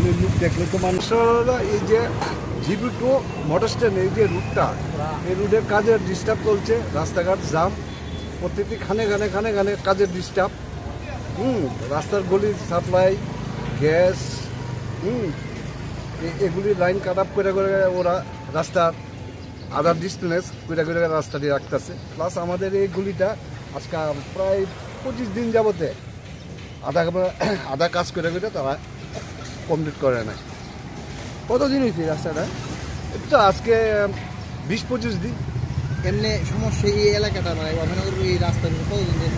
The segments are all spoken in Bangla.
এগুলি লুক দেখলে তো মানুষরা এই যে জিবি টু মোটর স্ট্যান্ড এই যে রুটটা এই রুটের কাজের ডিস্টার্ব চলছে, রাস্তাঘাট জাম, প্রত্যেকটি খানে খানে কাজের ডিস্টার্ব। রাস্তার গলির সাপ্লাই গ্যাস এগুলি লাইন কাট আপ করে ওরা রাস্তার আদার ডিস্টেন্স করে রাস্তাটি রাখতেছে। প্লাস আমাদের এই গুলিটা আজকে প্রায় 25 দিন যাবতে আধা কাজ করে তারা কমপ্লিট করে না। কতদিন হয়েছে রাস্তাটা? এটা আজকে 20-25 দিন। এমনি সমস্যা এই এলাকাটা নয়, অভিনগর এই রাস্তার কতদিন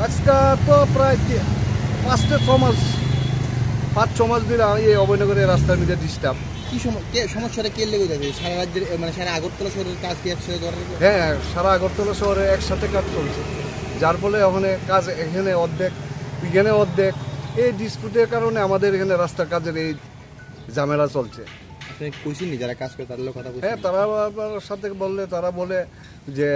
আজকে তো প্রায় 5-6 মাস দিলে এই অভয়নগরের রাস্তার মধ্যে ডিস্টার্ব। কি সমস্যাটা কে লেগে যাবে? সারা রাজ্যের মানে সারা আগরতলা শহরের কাজ কি একসাথে করার? হ্যাঁ, সারা আগরতলা শহরে একসাথে কাজ চলছে, যার ফলে ওখানে কাজ এখানে অর্ধেক এই ডিসপিউটের কারণে আমাদের এখানে রাস্তার কাজের এই ঝামেলা চলছে। আপনি কইছেন নি যারা কাজ করে তাদের কথা বলছেন? হ্যাঁ, তারা সাথে বললে তারা বলে যে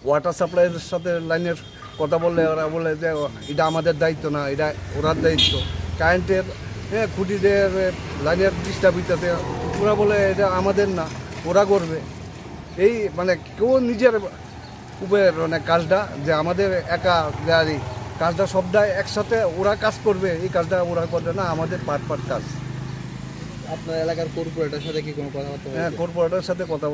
ওয়াটার সাপ্লাইয়ের সাথে লাইনের কথা বললে ওরা বলে যে এটা আমাদের দায়িত্ব না, এটা ওরার দায়িত্ব। কারেন্টের খুঁটিদের লাইনের ডিস্টার্ব হইতেছে, ওরা বলে এটা আমাদের না, ওরা করবে। এই মানে কেউ নিজের উপরে মানে কাজটা যে আমাদের একা গাড়ি কাজটা সবটাই একসাথে ওরা কাজ করবে, এই কাজটা ওরা করবে না, আমাদের পার্ট কাজ। আপনার এলাকার কর্পোরেটরের সাথে কি কোনো কথাবার্তা? হ্যাঁ, কর্পোরেটরের সাথে কথা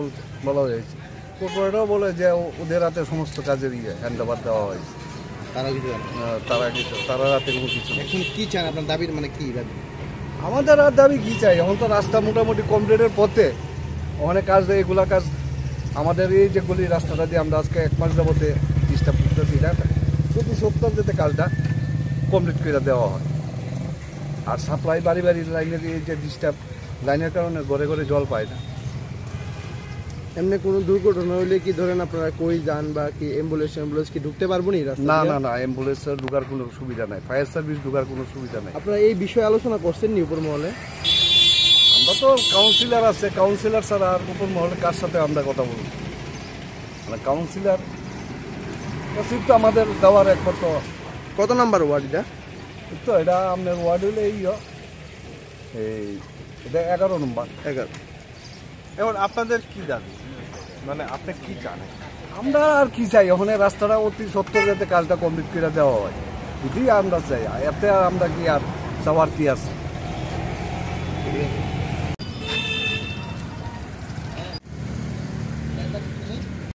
বলা হয়েছে। কর্পোরেটরও বলে যে ওদের হাতে সমস্ত কাজের হ্যান্ড ওভার দেওয়া হয়েছে। তারা রাতে কোনো কিছু। এখন কি চান? আপনার দাবির মানে কি দাবি? আমাদের আর দাবি কি চাই? এখন তো রাস্তা মোটামুটি কমপ্লিটের পথে, ওখানে কাজ দেয় এগুলা কাজ আমাদের এই যে গলি রাস্তাটা দিয়ে আমরা আজকে 1 মাস যাবতে ডিস্টার্ব করতেছি, প্রতি সপ্তাহ যাতে কাজটা কমপ্লিট করে দেওয়া হয়। আর সাপ্লাই বাড়ি লাইনের এই যে ডিস্টার্ব লাইনের কারণে ঘরে জল পায় না। এমনি কোনো দুর্ঘটনা হলে কি ধরেন আপনারা কই যান বা কি অ্যাম্বুলেন্স কি ঢুকতে পারবো নি রাস্তা? না, অ্যাম্বুলেন্সের ঢুকার কোনো সুবিধা নাই, ফায়ার সার্ভিস ঢুকার কোনো সুবিধা নাই। আপনারা এই বিষয়ে আলোচনা করছেন নি উপর মহলে? আমরা তো কাউন্সিলর আছে, কাউন্সিলর ছাড়া আর উপর মহলে কার সাথে আমরা কথা বলব? মানে কাউন্সিলর সিট তো আমাদের দেওয়ার একমাত্র। কত নাম্বার ওয়ার্ড এটা? তো এটা আপনার ওয়ার্ড হলে এটা 11 নম্বর। 11। এখন আপনাদের কি দাবি, মানে আপনি কি চান? আমরা আর কি চাই? ওখানে রাস্তাটা অতি সত্তর যাতে কাজটা কমপ্লিট করে দেওয়া হয়, এটি আমরা চাই। এতে আমরা কি আর চাওয়ার কি আছে?